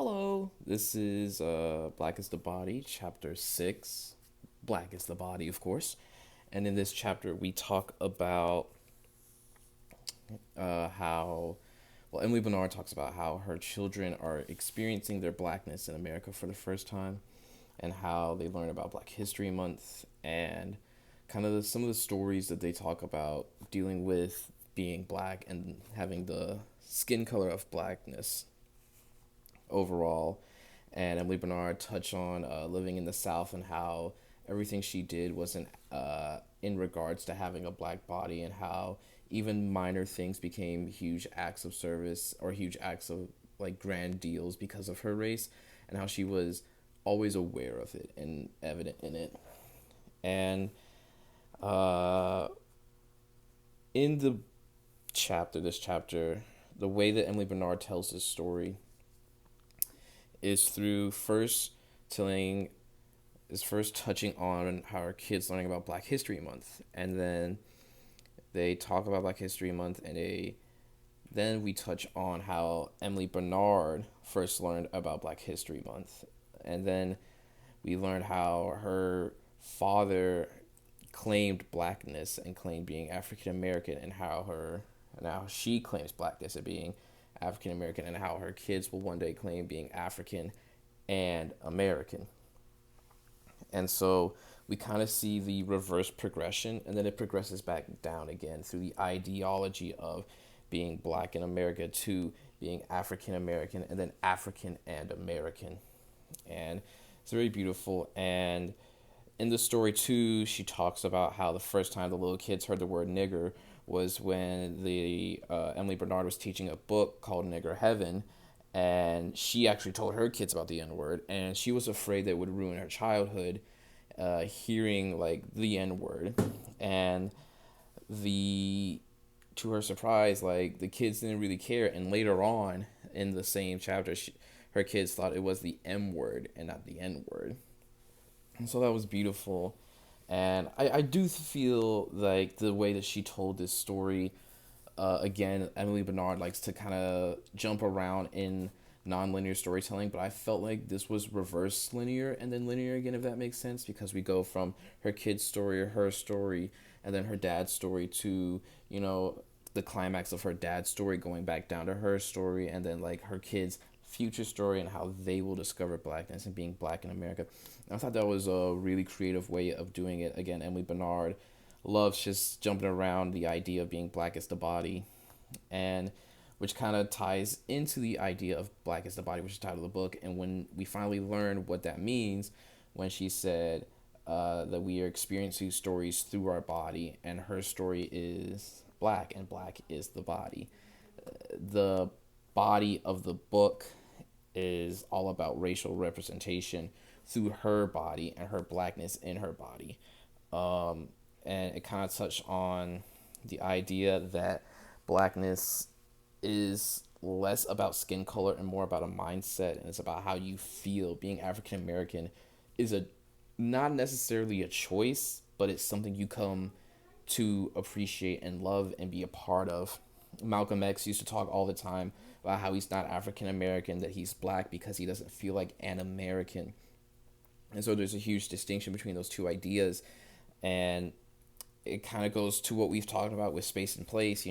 Hello, this is Black is the Body, Chapter 6. Black is the Body, of course. And in this chapter, we talk about Emily Bernard talks about how her children are experiencing their blackness in America for the first time and how they learn about Black History Month and some of the stories that they talk about dealing with being black and having the skin color of blackness overall. And Emily Bernard touched on living in the South and how everything she did wasn't in regards to having a black body, and how even minor things became huge acts of service or huge acts of like grand deals because of her race, and how she was always aware of it and evident in it. And uh, in this chapter, the way that Emily Bernard tells this story is through telling first touching on how our kids learning about Black History Month, and then they talk about Black History Month, and then we touch on how Emily Bernard first learned about Black History Month, and then we learned how her father claimed blackness and claimed being African American, and how she claims blackness and being African American, and how her kids will one day claim being African and American. And so we kind of see the reverse progression, and then it progresses back down again through the ideology of being black in America to being African American and then African and American. And it's very beautiful. And in the story too, she talks about how the first time the little kids heard the word nigger was when the Emily Bernard was teaching a book called Nigger Heaven, and she actually told her kids about the N word, and she was afraid that it would ruin her childhood, hearing like the N word, and the to her surprise, like the kids didn't really care, and later on in the same chapter, her kids thought it was the M word and not the N word. And so that was beautiful. And I do feel like the way that she told this story, again, Emily Bernard likes to kind of jump around in non-linear storytelling, but I felt like this was reverse linear and then linear again, if that makes sense, because we go from her kid's story or her story and then her dad's story to, the climax of her dad's story going back down to her story, and then like her kids' future story and how they will discover blackness and being black in America. And I thought that was a really creative way of doing it. Again, Emily Bernard loves just jumping around the idea of being black as the body, and which kind of ties into the idea of black as the body, which is the title of the book. And when we finally learn what that means, when she said that we are experiencing stories through our body, and her story is black, and black is the body. The body of the book is all about racial representation through her body and her blackness in her body. And it kind of touched on the idea that blackness is less about skin color and more about a mindset, and it's about how you feel. Being African American is a not necessarily a choice, but it's something you come to appreciate and love and be a part of. Malcolm X used to talk all the time about how he's not African American, that he's black because he doesn't feel like an American. And so there's a huge distinction between those two ideas. And it kind of goes to what we've talked about with space and place.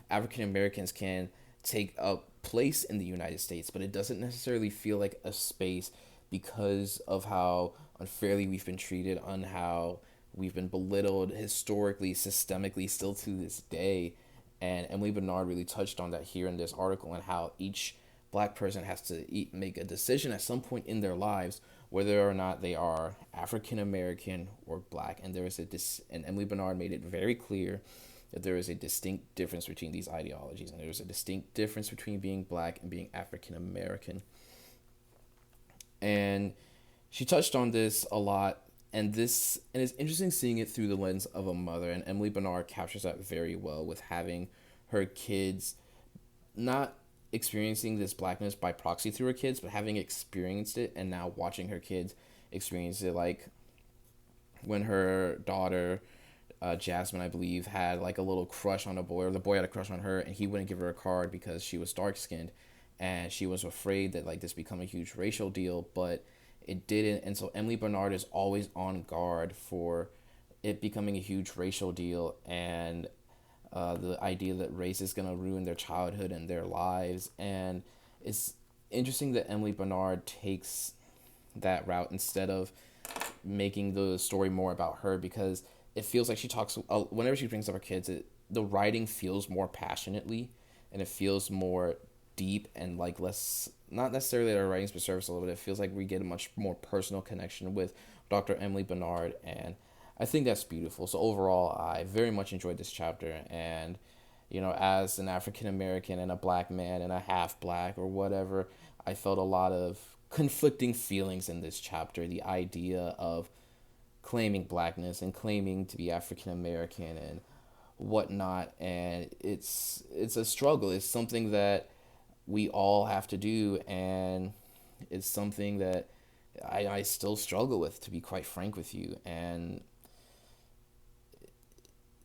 African Americans can take a place in the United States, but it doesn't necessarily feel like a space because of how unfairly we've been treated, on how we've been belittled historically, systemically, still to this day. And Emily Bernard really touched on that here in this article, and how each black person has to make a decision at some point in their lives whether or not they are African American or black. And and Emily Bernard made it very clear that there is a distinct difference between these ideologies, and there's a distinct difference between being black and being African American. And she touched on this a lot, and it's interesting seeing it through the lens of a mother, and Emily Bernard captures that very well with having her kids not experiencing this blackness by proxy through her kids, but having experienced it and now watching her kids experience it. Like when her daughter, Jasmine, I believe, had like a little crush on a boy, or the boy had a crush on her, and he wouldn't give her a card because she was dark skinned. and she was afraid that like this become a huge racial deal, but it didn't. And so Emily Bernard is always on guard for it becoming a huge racial deal, and the idea that race is going to ruin their childhood and their lives. And it's interesting that Emily Bernard takes that route instead of making the story more about her, because it feels like she talks whenever she brings up her kids, the writing feels more passionately, and it feels more deep and like less, not necessarily that her writing's been surface level, but it feels like we get a much more personal connection with Dr. Emily Bernard, and I think that's beautiful. So overall, I very much enjoyed this chapter, and as an African American and a black man and a half black or whatever, I felt a lot of conflicting feelings in this chapter. The idea of claiming blackness and claiming to be African American and whatnot, and it's a struggle. It's something that we all have to do, and it's something that I still struggle with, to be quite frank with you. And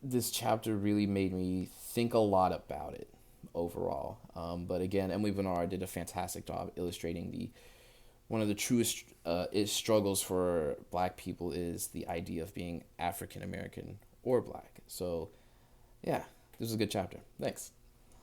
this chapter really made me think a lot about it overall. But again, Emily Bernard did a fantastic job illustrating the one of the truest struggles for black people is the idea of being African American or black. So, yeah, this is a good chapter. Thanks.